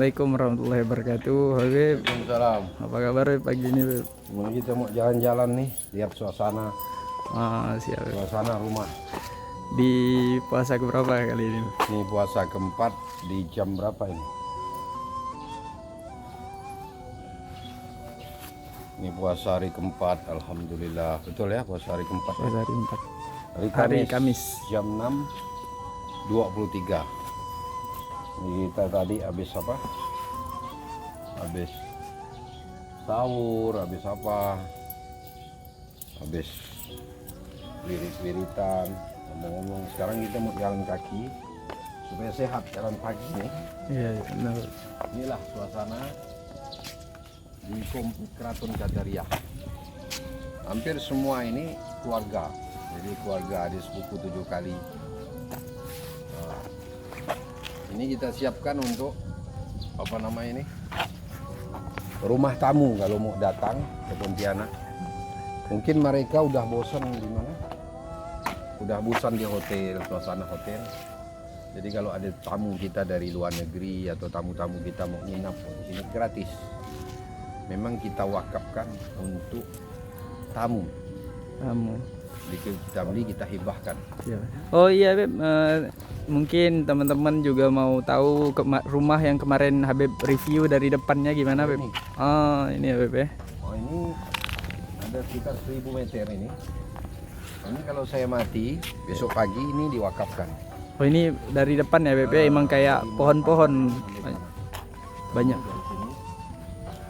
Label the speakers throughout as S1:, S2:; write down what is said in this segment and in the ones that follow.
S1: Assalamualaikum warahmatullahi wabarakatuh. Habib,
S2: Waalaikumsalam.
S1: apa kabar Habib, pagi ini Habib?
S2: Kita mau jalan-jalan nih, lihat suasana
S1: Siap Habib.
S2: suasana rumah.
S1: Di puasa keberapa kali ini?
S2: Ini puasa keempat di jam berapa ini? Ini puasa hari keempat, alhamdulillah. Betul ya, puasa hari keempat.
S1: Puasa hari 4.
S2: Hari
S1: Hari Kamis.
S2: jam 6.23. Ini kita tadi habis apa? Habis sahur, habis apa? Habis wirid-wiritan. Ngomong-ngomong, sekarang kita mau jalan kaki supaya sehat, jalan pagi nih.
S1: Iya, benar.
S2: Inilah suasana di Komplek Keraton Kajariah. Hampir semua ini keluarga, jadi keluarga adik sepupu 7 kali. Nah, ini kita siapkan untuk apa nama ini, rumah tamu kalau mau datang ke Pontianak. Mungkin mereka udah bosan di mana? Udah bosan di hotel, suasana hotel. Jadi kalau ada tamu kita dari luar negeri atau tamu-tamu kita mau nginap di sini gratis. Memang kita wakafkan untuk tamu. Kita beli, kita hibahkan.
S1: Ya. Oh iya Habib, mungkin teman-teman juga mau tahu rumah yang kemarin Habib review dari depannya gimana Habib?
S2: Ini.
S1: Oh ini Habib ya.
S2: Oh ini ada sekitar 1000 meter ini. Ini kalau saya mati besok pagi ini diwakafkan.
S1: Oh ini dari depan ya Habib ya, emang kayak pohon-pohon banyak.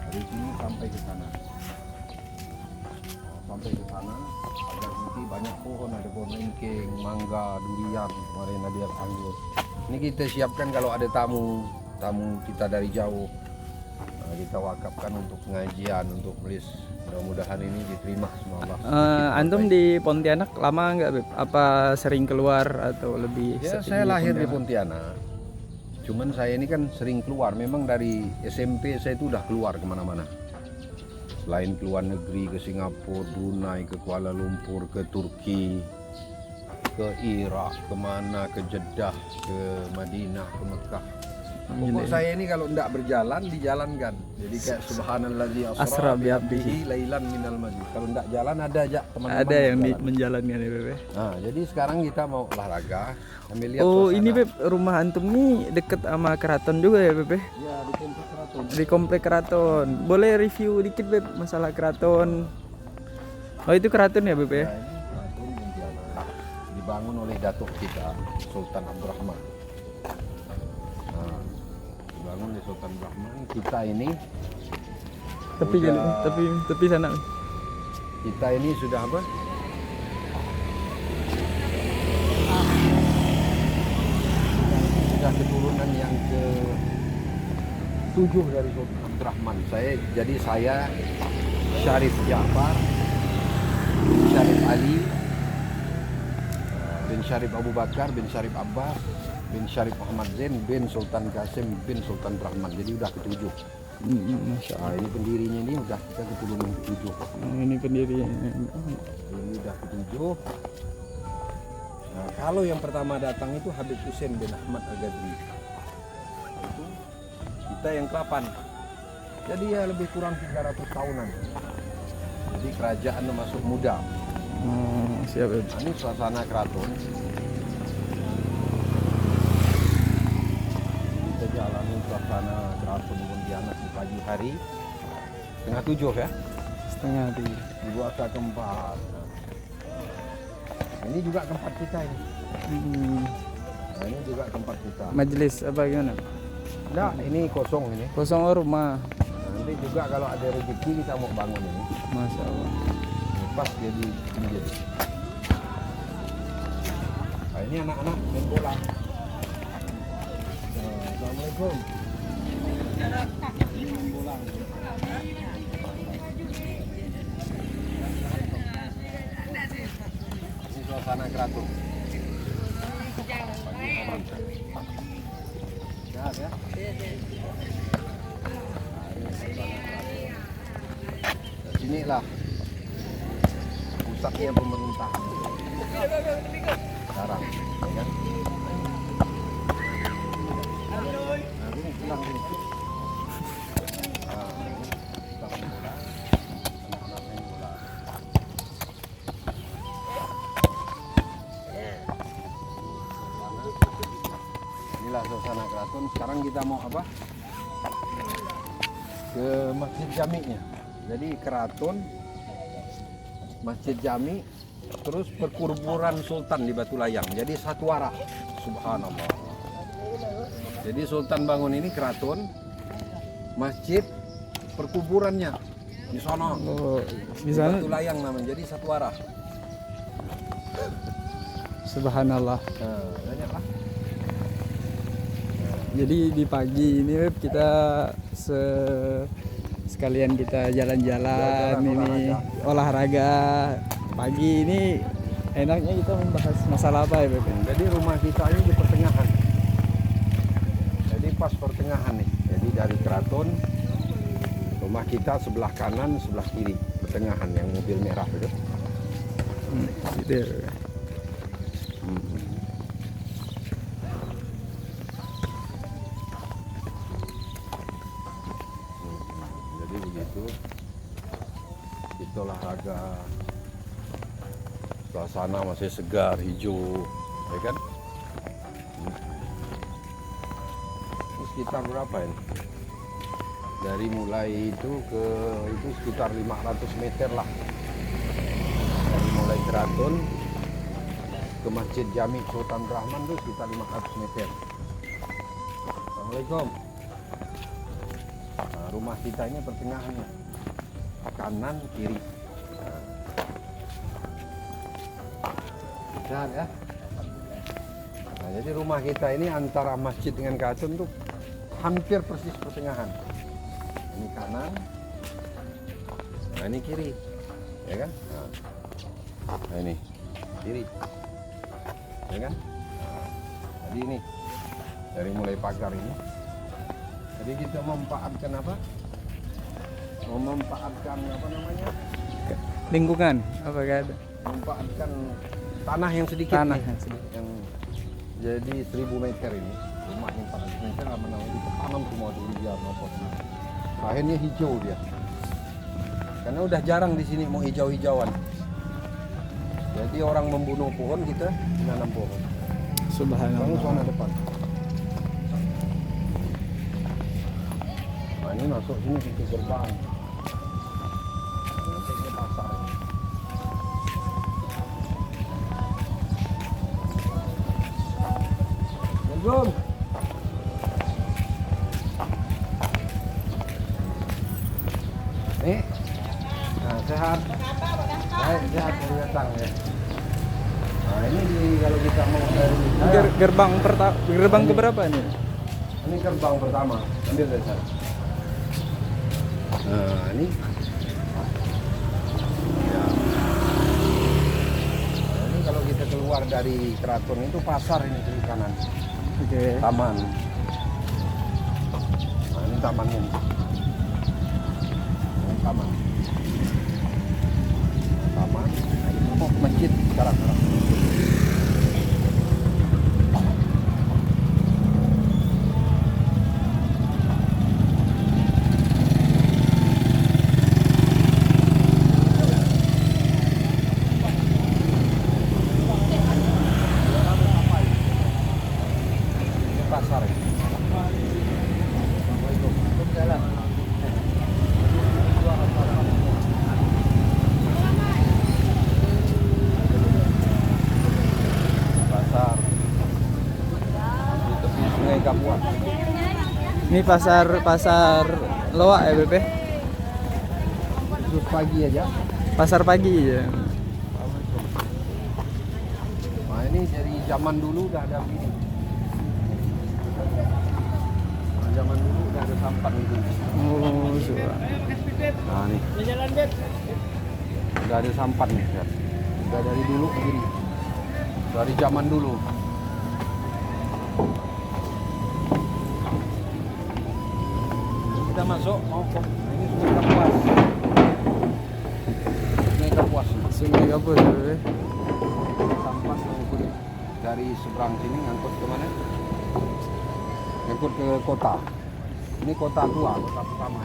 S2: Dari sini sampai ke sana. Sampai ke sana ada nanti banyak pohon, ada pohon lengkeng, mangga, durian, kemarin ada anggur. Ini kita siapkan kalau ada tamu kita dari jauh. Nah, kita wakafkan untuk pengajian, untuk melis. Mudah-mudahan ini diterima semua Allah.
S1: Antum di Pontianak lama nggak Habib? Apa sering keluar atau lebih?
S2: Ya, saya lahir di Pontianak. Cuman saya ini kan sering keluar. Memang dari SMP saya itu udah keluar kemana-mana. Selain ke luar negeri, ke Singapura, Brunei, ke Kuala Lumpur, ke Turki, ke Irak, kemana, ke Jeddah, ke Madinah, ke Mekah. Pokok saya ini kalau tidak berjalan, dijalankan. Jadi kayak subhanallazi asra bi'abdihi lailan minal masjid. Kalau tidak jalan ada aja teman-teman.
S1: Ada yang menjalankan ya Beb.
S2: Nah, jadi sekarang kita mau olahraga sambil lihat
S1: Oh,
S2: suasana.
S1: ini Beb, rumah antum nih deket sama keraton juga ya Beb?
S2: Ya, di Komplek Keraton.
S1: Di Komplek Keraton. Boleh review dikit Beb masalah keraton? Oh, itu keraton ya Beb ya?
S2: Ya, ini keraton Pontianak. Dibangun oleh datuk kita, Sultan Abdurrahman. Nah, dibangun oleh Sultan Abdurrahman. Kita ini
S1: tepi sana.
S2: Kita ini sudah apa? Sudah keturunan yang ke-7 dari Sultan Abdurrahman. Saya Syarif Ja'far, Syarif Ali, bin Syarif Abu Bakar, bin Syarif Abbas, bin Syarif Muhammad Zain, bin Sultan Qasim, bin Sultan Rahman. Jadi udah ke-7.
S1: Masya Allah.
S2: Nah, ini pendirinya ini udah kita keturunan ke-7.
S1: Ini pendirinya.
S2: Ini udah ke-7. Nah, kalau yang pertama datang itu Habib Hussein bin Ahmad Al-Ghazali. Itu kita yang ke-8. Jadi ya lebih kurang 300 tahunan. Jadi kerajaan masuk muda.
S1: Siap Beb.
S2: Nah, ini suasana keraton. Kita jalani suasana keraton Pontianak di pagi hari. Setengah 7 ya.
S1: Setengah di.
S2: Di puasa keempat. Nah, ini juga tempat kita ini. Nah, ini juga tempat kita.
S1: Majelis apa gimana?
S2: Enggak, ini kosong ini.
S1: Kosong rumah.
S2: Nanti juga kalau ada rezeki kita mau bangun ini.
S1: Masya Allah.
S2: Pas jadi pinggir. Nah, ini anak-anak main bola. Assalamualaikum. Main bola. Ini suasana keraton. Sehat ya? Sinilah pusatnya pemerintahan sekarang, ya kan? Nah, ini pulang sini. suasana keraton. Sekarang kita mau apa? Ke Masjid Jami'nya. Jadi keraton, Masjid Jami, terus perkuburan Sultan di Batu Layang. Jadi satu arah. Subhanallah. Jadi Sultan bangun ini keraton, masjid, perkuburannya di sana.
S1: Oh,
S2: Di Batu Layang namanya. Jadi satu arah.
S1: Subhanallah.
S2: Nah, banyak lah.
S1: Jadi di pagi ini Beb, kita sekalian kita jalan-jalan ini olahraga. Pagi ini enaknya kita membahas masalah apa ya Beb?
S2: Jadi rumah kita ini di pertengahan. Jadi pas pertengahan nih. Jadi dari keraton, rumah kita sebelah kanan, sebelah kiri, pertengahan yang mobil merah itu.
S1: Gitu.
S2: Jadi begitu. Kita olahraga. Suasana masih segar, hijau, ya kan? Ini sekitar berapa ini? Dari mulai itu ke itu sekitar 500 meter lah. Dari mulai keraton ke Masjid Jami Sultan Rahman itu sekitar 500 meter. Assalamualaikum. Nah, rumah kita ini pertengahannya, kanan kiri. Sehat ya. Nah, jadi rumah kita ini antara masjid dengan keraton tuh hampir persis pertengahan. Ini kanan, nah ini kiri, ya kan? Nah ini kiri, ya kan? Nah, jadi ini dari mulai pagar ini. Jadi kita memanfaatkan apa? Memanfaatkan apa namanya?
S1: Lingkungan apa ada?
S2: Memanfaatkan tanah yang sedikit.
S1: Tanah
S2: nih,
S1: yang sedikit.
S2: yang jadi 1000 meter ini, rumah yang 400 meter apa namanya? Ditanam semua dulu biar nopot. Akhirnya hijau dia. Karena udah jarang di sini mau hijau-hijauan. Jadi orang membunuh pohon, kita menanam pohon. Bangun zona depan. Nah ini masuk sini pintu gerbang. Nanti ke pasar. Assalamualaikum. Nih, nah sehat. Baik, sehat baru datang ya. Nah ini kalau kita mau dari
S1: Gerbang keberapa nih?
S2: ini gerbang pertama, ambil dari sana. Nah ini, ya. Nah, ini kalau kita keluar dari keraton itu pasar ini di kanan,
S1: Oke.
S2: taman. Nah ini tamannya. Taman. Nah, ini mau ke masjid sekarang. Ini pasar ini. Assalamualaikum. Jalan. Pasar di tepi Sungai Kapuas.
S1: Ini pasar Loak ya Beb?
S2: Terus pagi aja.
S1: Pasar pagi ya.
S2: Nah ini dari zaman dulu udah ada begini. Nah, zaman dulu udah ada sampan itu.
S1: Oh, suara.
S2: Nah nih. Udah ada sampan nih. Lihat. Udah dari dulu begini. Dari zaman dulu. Kita masuk mau ke ini Sungai Kapuas. Sungai Kapuas.
S1: Sungai Kapuas ya Beb?
S2: Sampah ngangkut dari seberang sini ngangkut ke mana? Ngangkut ke kota. Ini kota tua, kota pertama.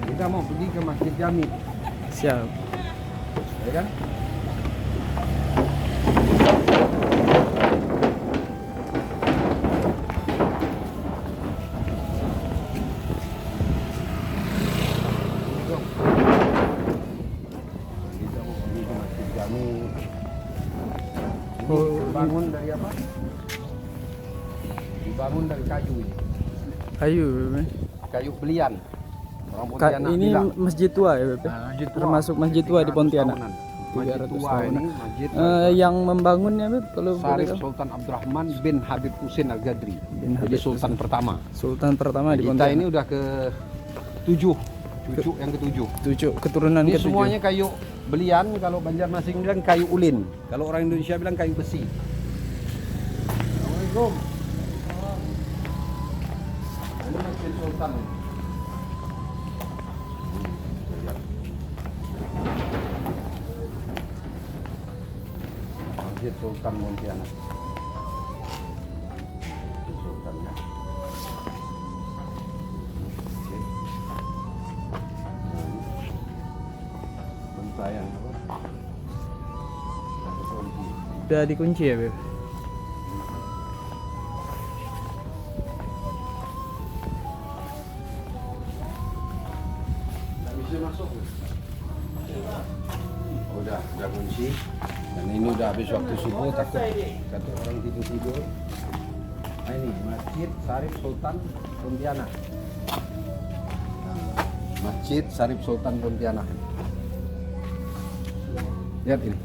S2: Kita mau pergi ke Masjid Jami,
S1: Siap.
S2: ya kan? dibangun dari apa? Dibangun dari kayu ini.
S1: Kayu Beb.
S2: Kayu belian. Orang Pontianak
S1: Ini
S2: bilang.
S1: masjid tua ya Beb.
S2: Nah, masjid tua.
S1: Termasuk masjid tua di
S2: 300
S1: Pontianak.
S2: tahunan. Masjid
S1: 300
S2: tua
S1: tahunan.
S2: ini masjid
S1: Yang membangunnya Beb kalau boleh
S2: Sarif
S1: tahu?
S2: Sultan Abdurrahman bin Habib Husin Al-Gadri.
S1: Bin
S2: Jadi
S1: Habib
S2: Sultan pertama.
S1: Sultan pertama di
S2: Kita
S1: Pontianak.
S2: ini udah ke 7. Cucu yang ke-7.
S1: Tujuh keturunan
S2: Ini
S1: ke-7.
S2: semuanya kayu belian, kalau Banjarmasin bilang kayu ulin. Kalau orang Indonesia bilang kayu besi. Assalamualaikum. Ini Masjid Sultan. Masjid Sultan Pontianak. Masjid Sultan ya. Oke. Bentayang apa? Ada kunci.
S1: Udah dikunci ya Beb.
S2: Nggak bisa masuk. Udah kunci. Dan ini udah habis waktu subuh, takut orang tidur. Nah ini Masjid Sarif Sultan Pontianak. Nah, Masjid Sarif Sultan Pontianak. Lihat ini.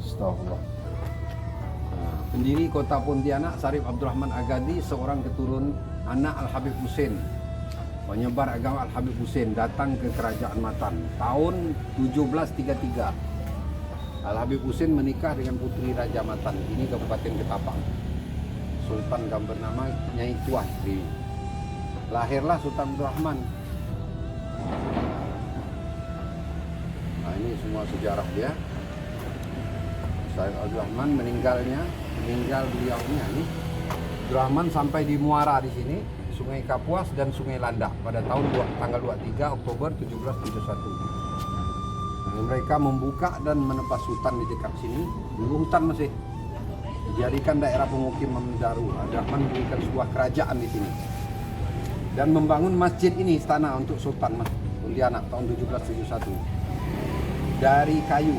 S2: Astagfirullah. Nah, pendiri kota Pontianak Sarif Abdurrahman Al-Gadri, seorang keturun anak Al-Habib Husin. Penyebar agama Al-Habib Husin datang ke Kerajaan Matan tahun 1733. Al-Habib Husin menikah dengan putri Raja Matan, ini Kabupaten Ketapang. Sultan yang bernama Nyai Tuah Sri. Lahirlah Sultan Abdurrahman. Nah ini semua sejarah dia. Sultan Abdurrahman meninggal beliaunya ini. Abdurrahman sampai di Muara di sini, Sungai Kapuas dan Sungai Landak pada tanggal 23 Oktober 1771. Mereka membuka dan menepas hutan di dekat sini. Dulu hutan masih dijadikan daerah pemukiman baru. Abdurrahman mendirikan sebuah kerajaan di sini dan membangun masjid ini, istana untuk Sultan Pontianak tahun 1771 dari kayu.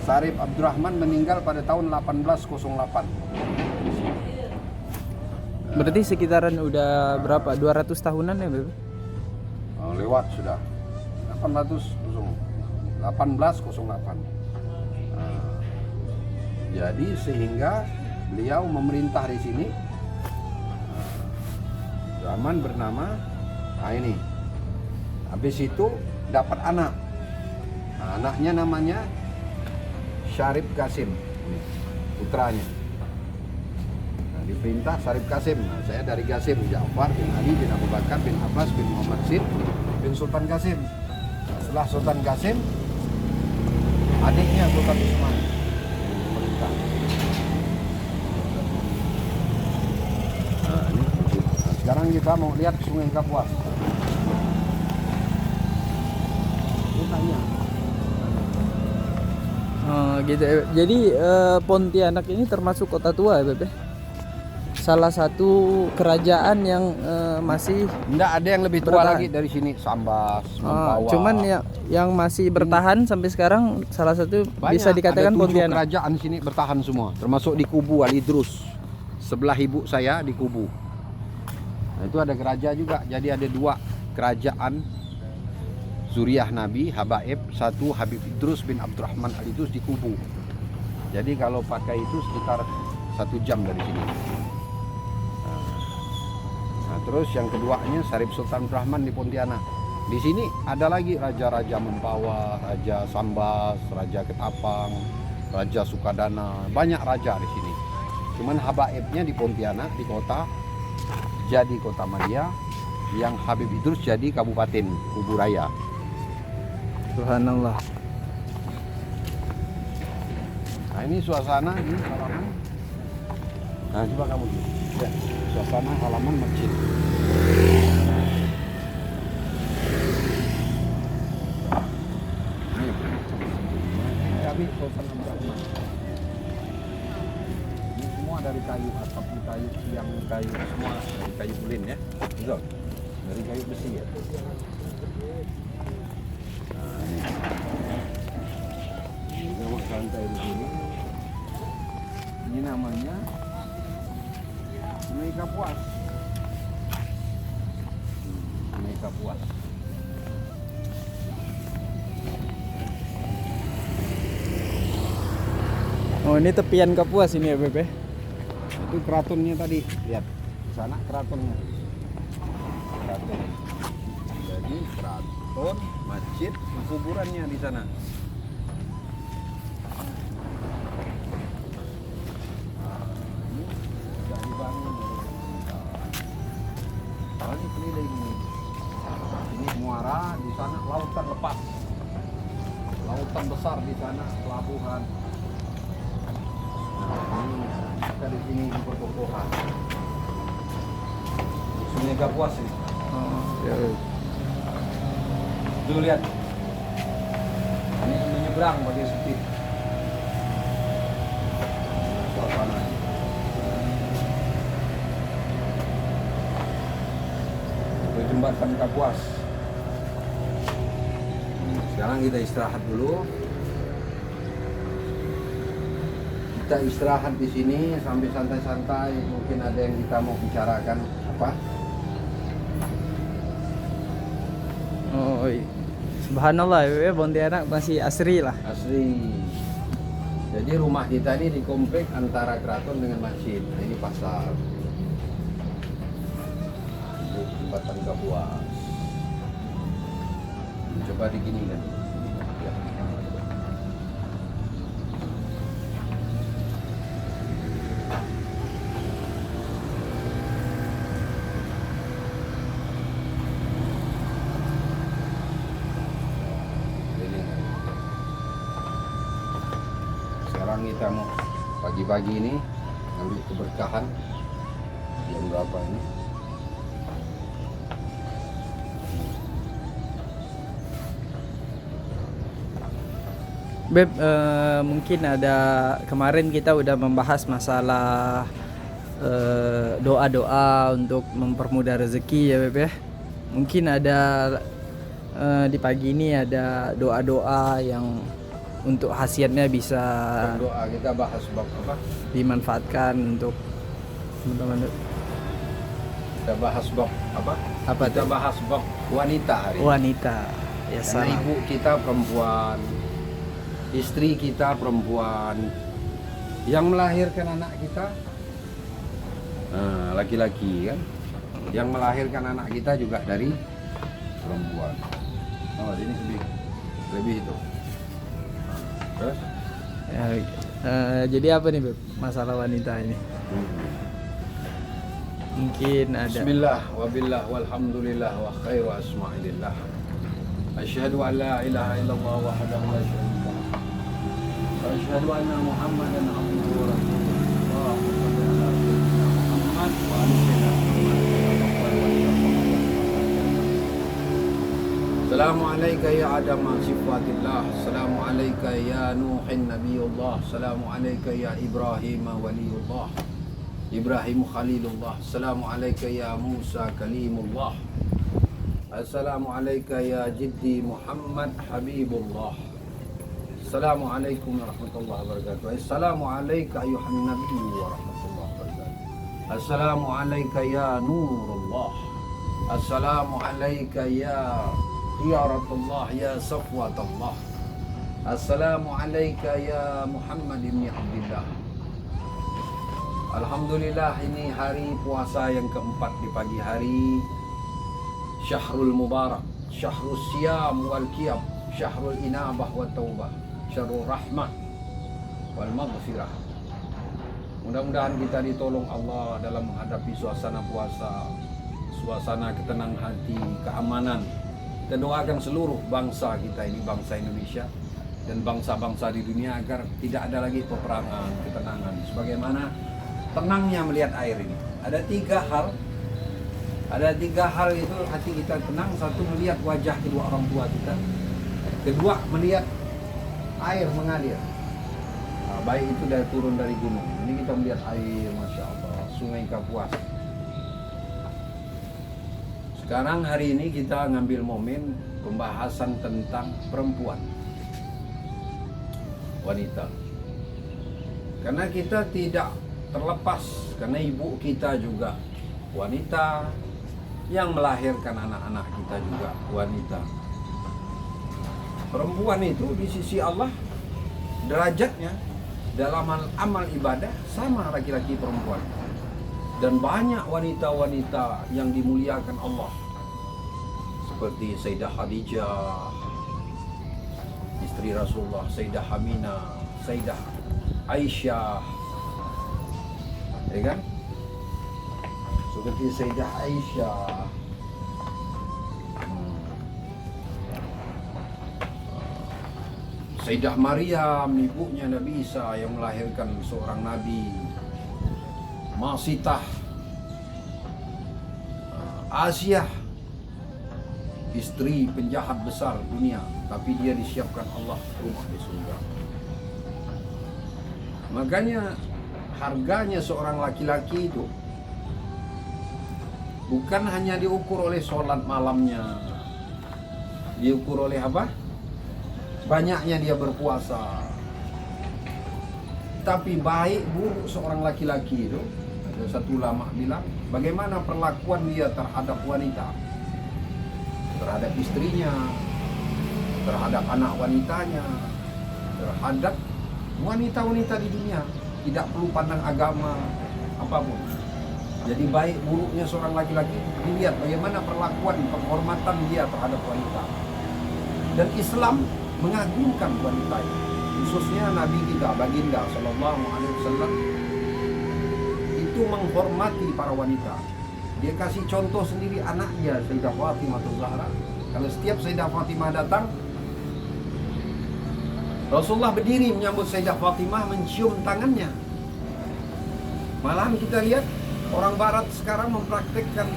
S2: Sarif Abdurrahman meninggal pada tahun 1808.
S1: Berarti sekitaran udah berapa? 200 tahunan ya Beb?
S2: Lewat sudah 1808. Jadi sehingga beliau memerintah di sini. Zaman bernama ini. Habis itu dapat anak. Anaknya namanya Syarif Qasim, putranya. Diperintah Syarif Qasim. Saya dari Qasim, Ja'far bin Ali bin Abu Bakar bin Abbas bin Muhammad Sid bin Sultan Qasim. Setelah Sultan Qasim, adiknya Sultan Utsman memerintah. Nah, sekarang kita mau lihat Sungai Kapuas. Ini tanya.
S1: Gitu. Jadi Pontianak ini termasuk kota tua ya Beb? Salah satu kerajaan yang masih
S2: Enggak ada yang lebih tua
S1: bertahan.
S2: lagi dari sini. Sambas, Mempawah.
S1: cuman yang masih bertahan sampai sekarang salah satu
S2: Banyak,
S1: bisa dikatakan
S2: ada 7
S1: Pontianak.
S2: kerajaan sini bertahan semua, termasuk di Kubu Al Idrus. Sebelah ibu saya di Kubu. Nah, itu ada kerajaan juga. Jadi ada 2 kerajaan Zuriyah Nabi, Habaib, satu Habib Idrus bin Abdurrahman Al Idrus di Kubu. Jadi kalau pakai itu sekitar 1 jam dari sini. Nah, terus yang keduanya Sarif Sultan Abdurrahman di Pontianak. Di sini ada lagi raja-raja Mempawah, Raja Sambas, Raja Ketapang, Raja Sukadana, banyak raja di sini. Cuman habaibnya di Pontianak, di kota, jadi kota Madia, yang Habib Idrus jadi kabupaten Kubu Raya.
S1: Subhanallah.
S2: Nah ini suasana di halaman. Nah coba kamu lihat ya, suasana halaman masjid. Ini kami Sultan Abdurrahman. Ini semua dari kayu, atap kayu, yang kayu semua dari kayu ulin ya, betul? Dari kayu besi ya. Nah ini. Ini santai di sini. Kapuas. Sungai Kapuas.
S1: Oh, ini tepian Kapuas ini ya, Beb ya?
S2: Itu keratonnya tadi, lihat. Di sana keratonnya. Keraton. Jadi keraton, masjid, kuburannya di sana. Ini sudah dibangun. Ini keliling ini. Ini muara, di sana lautan lepas. Lautan besar di sana, pelabuhan. Ini kita di sini di pertokohan. Sungai Kapuas ini.
S1: Oh, ya.
S2: Tuh lihat. Ini menyeberang pakai setir. Suasana. Itu jembatan Kapuas. Sekarang kita istirahat dulu. Kita istirahat di sini sambil santai-santai. Mungkin ada yang kita mau bicarakan apa?
S1: Oh, iya. Subhanallah ya, Pontianak masih asri lah.
S2: Asli. Jadi rumah kita ini di komplek antara keraton dengan masjid. Nah, ini pasar. Ini jembatan Kapuas. Coba digini kan. Ya. Sekarang kita mau pagi-pagi ini ambil keberkahan. Jam berapa ini?
S1: Beb, mungkin ada kemarin kita udah membahas masalah doa-doa untuk mempermudah rezeki ya, Beb ya. Mungkin ada di pagi ini ada doa-doa yang untuk khasiatnya bisa
S2: Doa kita bahas bab apa?
S1: dimanfaatkan untuk teman-teman.
S2: Kita bahas bab apa?
S1: Apa
S2: Kita
S1: tuh?
S2: bahas bab wanita hari ini.
S1: Wanita. Ya,
S2: Karena
S1: salam.
S2: ibu kita perempuan, istri kita perempuan, yang melahirkan anak kita laki-laki kan, yang melahirkan anak kita juga dari perempuan. Oh, ini lebih itu. Terus?
S1: Ya, jadi apa nih, Beb, masalah wanita ini? Mungkin ada.
S2: Bismillah wabillah walhamdulillah wa khairu asma'ilillah. Asyhadu an la ilaha illallah wahdahu la syarika lah. Wa asyhadu anna Muhammadan abduhu wa rasuluh. Allahumma shalli ala sayyidina Muhammad wa ala sayyidina Assalamu alayka ya Adam sifatillah. Assalamu alayka ya Nuhin nabiyullah. Assalamu alayka ya Ibrahim waliyullah. Ibrahim Khalilullah. Assalamu alayka ya Musa kalimullah. Assalamu alayka ya Jiddi Muhammad Habibullah. Assalamu alaikum warahmatullahi wabarakatuh. Assalamu alayka ayuhan nabi warahmatullahi wabarakatuh. Assalamu alayka ya Nurullah. Assalamu alayka ya Khiyaratullah ya Safwatullah. Assalamu alayka ya Muhammad ibn Abdillah. Alhamdulillah, ini hari puasa yang keempat di pagi hari Syahrul Mubarak, Syahrul Siyam wal Qiyam, Syahrul Inabah wa Taubah, Syahrul Rahmah wal Maghfirah. Mudah-mudahan kita ditolong Allah dalam menghadapi suasana puasa, suasana ketenangan hati, keamanan. Kita doakan seluruh bangsa kita ini, bangsa Indonesia dan bangsa-bangsa di dunia agar tidak ada lagi peperangan, ketenangan. Sebagaimana tenangnya melihat air ini. Ada tiga hal itu hati kita tenang. Satu, melihat wajah kedua orang tua kita. Kedua, melihat air mengalir. Nah, baik itu dari turun dari gunung. Ini kita melihat air, Masya Allah, Sungai Kapuas. Sekarang hari ini kita ngambil momen pembahasan tentang perempuan, wanita. Karena kita tidak terlepas, karena ibu kita juga wanita, yang melahirkan anak-anak kita juga wanita. Perempuan itu di sisi Allah derajatnya dalam amal ibadah sama laki-laki perempuan. Dan banyak wanita-wanita yang dimuliakan Allah, seperti Sayyidah Khadijah, istri Rasulullah, Sayyidah Aminah, Sayyidah Aisyah, ya kan? Seperti Sayyidah Aisyah, Sayyidah Maryam, ibunya Nabi Isa yang melahirkan seorang nabi, Masitah, Asyah, istri penjahat besar dunia, tapi dia disiapkan Allah rumah di surga. Makanya harganya seorang laki-laki itu bukan hanya diukur oleh sholat malamnya, diukur oleh apa? Banyaknya dia berpuasa. Tapi baik buruk seorang laki-laki itu, ada satu ulama bilang, bagaimana perlakuan dia terhadap wanita, terhadap istrinya, terhadap anak wanitanya, terhadap wanita-wanita di dunia. Tidak perlu pandang agama apapun. Jadi baik buruknya seorang laki-laki dilihat bagaimana perlakuan, penghormatan dia terhadap wanita. Dan Islam mengagungkan wanita itu, khususnya Nabi kita baginda Sallallahu Alaihi Wasallam itu menghormati para wanita. Dia kasih contoh sendiri anaknya Sayyidah Fatimah Zahra. Kalau setiap Sayyidah Fatimah datang, Rasulullah berdiri menyambut Sayyidah Fatimah, mencium tangannya. Malahan kita lihat orang Barat sekarang mempraktekkan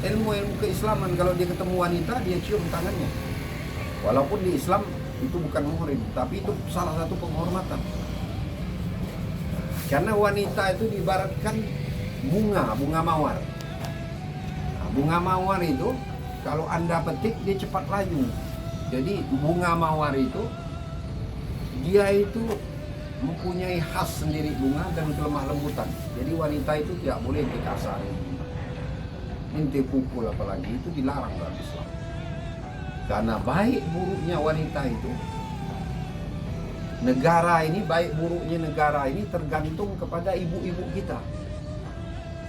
S2: ilmu-ilmu keislaman, kalau dia ketemu wanita dia cium tangannya. Walaupun di Islam itu bukan muhrim, tapi itu salah satu penghormatan. Karena wanita itu diibaratkan bunga mawar. Nah, bunga mawar itu kalau Anda petik dia cepat layu. Jadi bunga mawar itu dia itu mempunyai khas sendiri bunga dan kelemah lembutan. Jadi wanita itu tidak boleh dikasarin, inti pukul apalagi, itu dilarang dalam Islam. Karena baik buruknya wanita itu, negara ini, baik buruknya negara ini tergantung kepada ibu-ibu kita,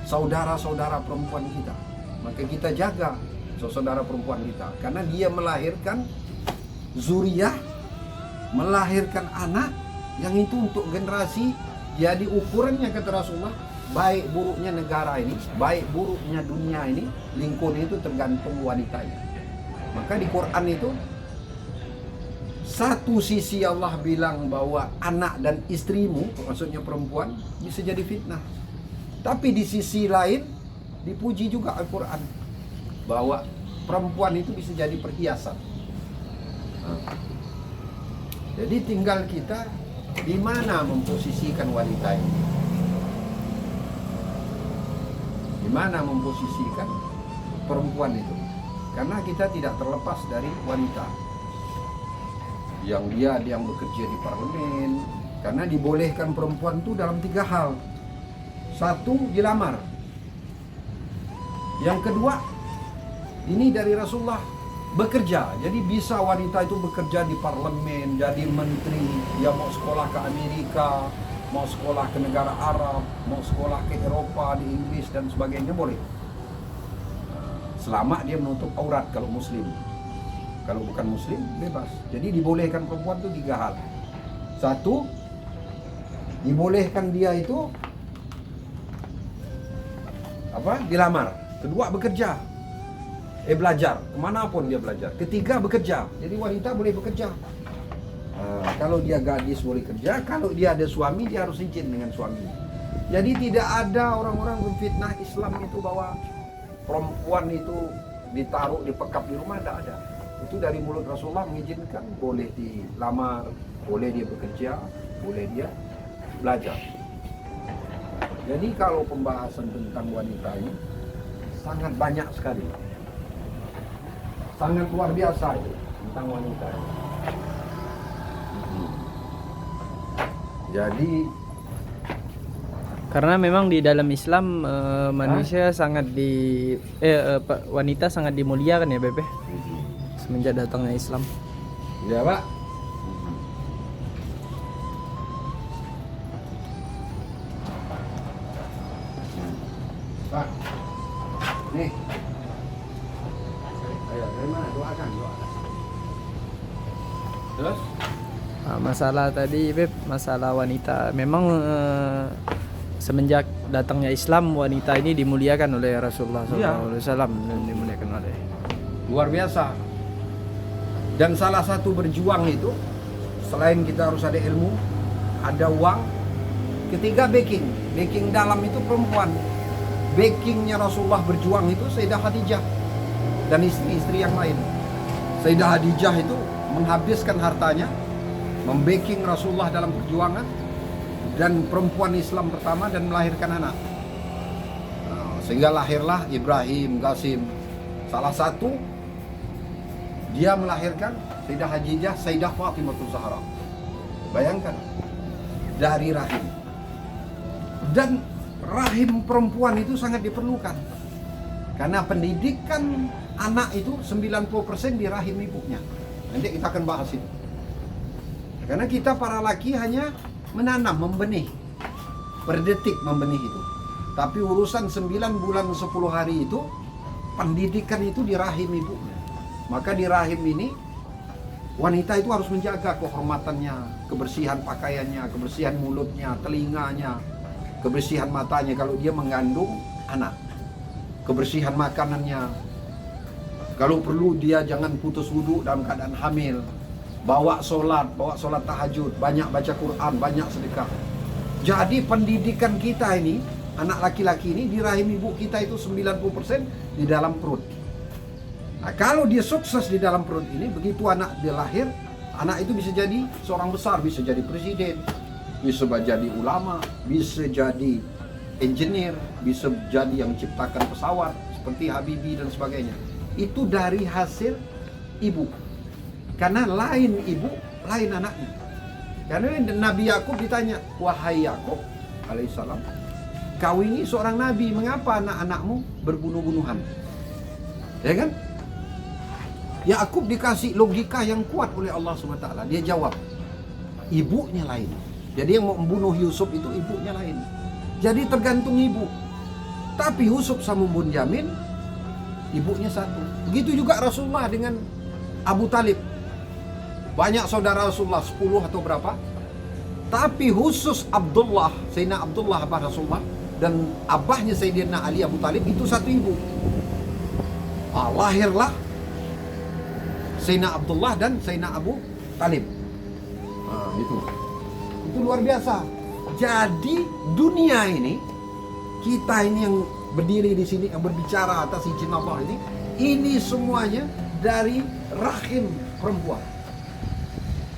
S2: saudara-saudara perempuan kita. Maka kita jaga saudara perempuan kita, karena dia melahirkan zuriyah, melahirkan anak yang itu untuk generasi. Jadi ukurannya kata Rasulullah, baik buruknya negara ini, baik buruknya dunia ini, lingkungan itu tergantung wanitanya. Maka di Quran itu satu sisi Allah bilang bahwa anak dan istrimu, maksudnya perempuan, bisa jadi fitnah. Tapi di sisi lain dipuji juga Al-Quran bahwa perempuan itu bisa jadi perhiasan. Jadi tinggal kita di mana memposisikan wanita ini. Di mana memposisikan perempuan itu. Karena kita tidak terlepas dari wanita. Yang bekerja di parlemen. Karena dibolehkan perempuan itu dalam 3 hal. 1, dilamar. Yang kedua, ini dari Rasulullah, bekerja. Jadi bisa wanita itu bekerja di parlemen, jadi menteri. Dia mau sekolah ke Amerika, mau sekolah ke negara Arab, mau sekolah ke Eropa, di Inggris dan sebagainya, boleh. Selama dia menutup aurat kalau muslim. Kalau bukan muslim, bebas. Jadi dibolehkan perempuan itu 3 hal. 1, dibolehkan dia itu dilamar. Kedua, bekerja. Belajar, kemanapun dia belajar. Ketiga, bekerja. Jadi wanita boleh bekerja. Kalau dia gadis boleh kerja. Kalau dia ada suami, dia harus izin dengan suami. Jadi tidak ada orang-orang memfitnah Islam itu bahwa perempuan itu ditaruh, dipekap di rumah, tidak ada. Itu dari mulut Rasulullah mengizinkan, boleh dilamar, boleh dia bekerja, boleh dia belajar. Jadi kalau pembahasan tentang wanita ini sangat banyak sekali, sangat luar biasa itu tentang wanita ini. Jadi
S1: Karena memang di dalam Islam manusia sangat wanita sangat dimuliakan ya Beb, semenjak datangnya Islam.
S2: Ya Pak. Pak, nih. Ayo, dari mana? Doakan. Terus?
S1: Nah, masalah tadi Beb, masalah wanita. Memang semenjak datangnya Islam, wanita ini dimuliakan oleh Rasulullah SAW, dimuliakan oleh.
S2: Luar biasa. Dan salah satu berjuang itu, selain kita harus ada ilmu, ada uang, ketiga backing dalam itu perempuan. Backingnya Rasulullah berjuang itu Sayyidah Khadijah dan istri-istri yang lain. Sayyidah Khadijah itu menghabiskan hartanya membacking Rasulullah dalam perjuangan, dan perempuan Islam pertama dan melahirkan anak. Sehingga lahirlah Ibrahim Qasim. Salah satu dia melahirkan Sayyidah Khadijah, Sayyidah Fatimatul Zahra. Bayangkan, dari rahim. Dan rahim perempuan itu sangat diperlukan. Karena pendidikan anak itu 90% di rahim ibunya. Nanti kita akan bahas itu. Karena kita para laki hanya menanam, membenih. Per detik membenih itu. Tapi urusan 9 bulan 10 hari itu, pendidikan itu di rahim ibunya. Maka di rahim ini, wanita itu harus menjaga kehormatannya, kebersihan pakaiannya, kebersihan mulutnya, telinganya, kebersihan matanya kalau dia mengandung anak, kebersihan makanannya, kalau perlu dia jangan putus wudhu dalam keadaan hamil, bawa sholat tahajud, banyak baca Quran, banyak sedekah. Jadi pendidikan kita ini, anak laki-laki ini di rahim ibu kita itu 90% di dalam perut. Nah, kalau dia sukses di dalam perut ini, begitu anak dia lahir, anak itu bisa jadi seorang besar, bisa jadi presiden, bisa jadi ulama, bisa jadi engineer, bisa jadi yang ciptakan pesawat seperti Habibie dan sebagainya. Itu dari hasil ibu. Karena lain ibu, lain anaknya. Karena Nabi Yakub ditanya, wahai Yakub alaihissalam, kau ini seorang nabi, mengapa anak-anakmu berbunuh-bunuhan? Ya kan? Yakub dikasih logika yang kuat oleh Allah SWT. Dia jawab, ibunya lain. Jadi yang mau membunuh Yusuf itu ibunya lain. Jadi tergantung ibu. Tapi Yusuf sama Bunyamin, ibunya satu. Begitu juga Rasulullah dengan Abu Talib. Banyak saudara Rasulullah, 10 atau berapa. Tapi khusus Abdullah, Sayyidina Abdullah abah Rasulullah, dan abahnya Sayyidina Ali Abu Talib itu satu ibu. Lahirlah Sayyidina Abdullah dan Sayyidina Abu Talib. Itu luar biasa. Jadi dunia ini, kita ini yang berdiri di sini, yang berbicara atas izin Allah ini semuanya dari rahim perempuan.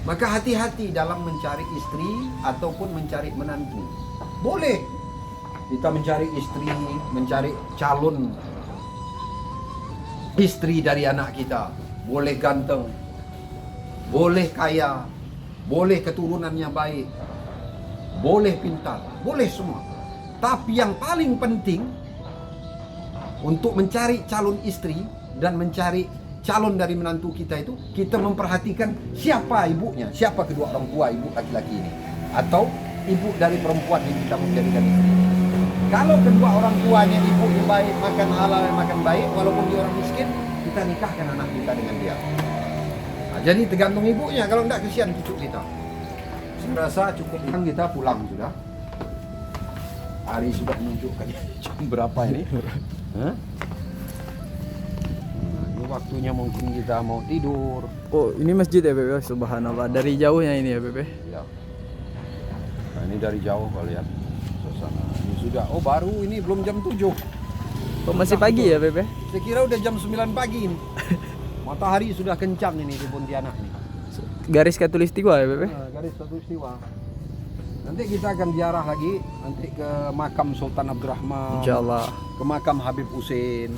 S2: Maka hati-hati dalam mencari istri ataupun mencari menantu. Boleh kita mencari istri, mencari calon istri dari anak kita. Boleh ganteng, boleh kaya, boleh keturunannya baik, boleh pintar, boleh semua. Tapi yang paling penting untuk mencari calon istri dan mencari calon dari menantu kita itu, kita memperhatikan siapa ibunya, siapa kedua orang tua ibu laki-laki ini, atau ibu dari perempuan yang kita menjadikan istri. Kalau kedua orang tuanya ibu yang baik, makan halal, makan baik, walaupun dia orang miskin, kita nikahkan anak kita dengan dia. Nah, jadi tergantung ibunya, kalau enggak kesian cucu kita. Saya rasa cukup, kita pulang sudah. Hari sudah menunjukkan jam berapa ini? Hah? Waktunya mungkin kita mau tidur.
S1: Oh, ini masjid ya Bebe, subhanallah. Dari jauhnya ini ya Bebe.
S2: Ya. Nah, ini dari jauh kau lihat suasana. Ini sudah, baru ini belum jam 7.
S1: Oh, masih pagi ya Bebe?
S2: Saya kira udah jam 9 pagi ini. Matahari sudah kencang ini di Pontianak nih.
S1: Garis Katulistiwa ya Bebe?
S2: Garis Katulistiwa. Nanti kita akan ziarah lagi nanti ke makam Sultan Abdurrahman.
S1: Insyaallah.
S2: Ke makam Habib Hussein.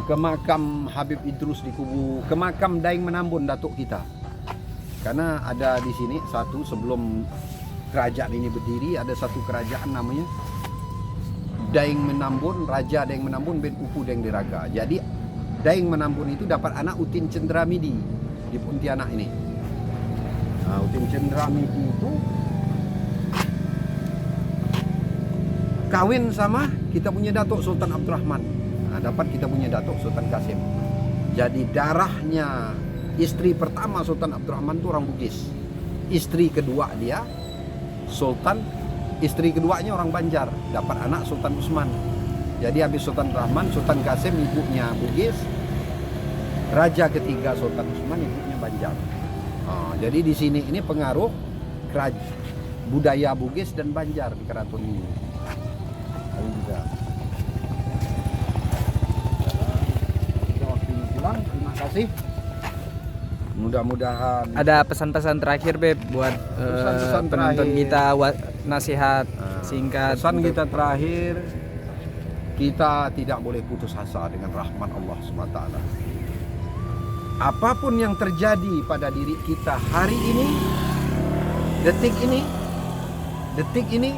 S2: Ke makam Habib Idrus di Kubu, ke makam Daeng Menambun datuk kita. Karena ada di sini satu sebelum kerajaan ini berdiri, ada satu kerajaan namanya Daeng Menambun, Raja Daeng Menambun bin Upu Daeng Diraga. Jadi Daeng Menambun itu dapat anak Utin Cendramidi di Pontianak ini. Nah, Utin Cendramidi itu kawin sama kita punya Datuk Sultan Abdurrahman. Nah, dapat kita punya Datuk Sultan Kasim. Jadi darahnya istri pertama Sultan Abdurrahman itu orang Bugis. Istri kedua dia Sultan, istri keduanya orang Banjar, dapat anak Sultan Usman. Jadi habis Sultan Rahman, Sultan Kasim ibunya Bugis. Raja ketiga Sultan Usman ibunya Banjar. Jadi di sini ini pengaruh budaya Bugis dan Banjar di keraton ini. Terima kasih. Mudah-mudahan
S1: Ada pesan-pesan terakhir Beb buat
S2: Pesan-pesan
S1: penonton
S2: terakhir.
S1: kita, nasihat singkat.
S2: pesan
S1: untuk-
S2: kita terakhir, kita tidak boleh putus asa dengan rahmat Allah SWT. Apapun yang terjadi pada diri kita hari ini, detik ini,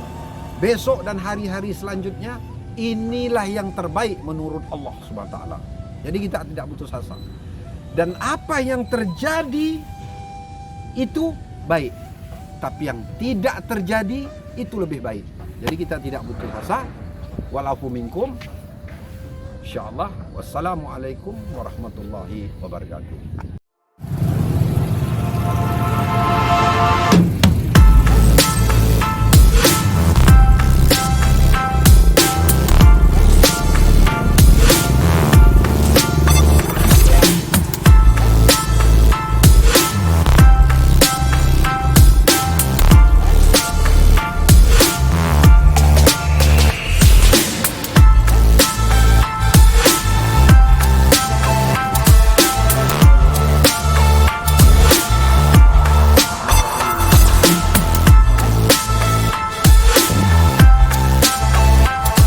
S2: besok dan hari-hari selanjutnya, inilah yang terbaik menurut Allah SWT. Jadi kita tidak putus asa. Dan apa yang terjadi itu baik, tapi yang tidak terjadi itu lebih baik. Jadi kita tidak putus asa. Walafu minkum, insyaallah. Wassalamualaikum warahmatullahi wabarakatuh.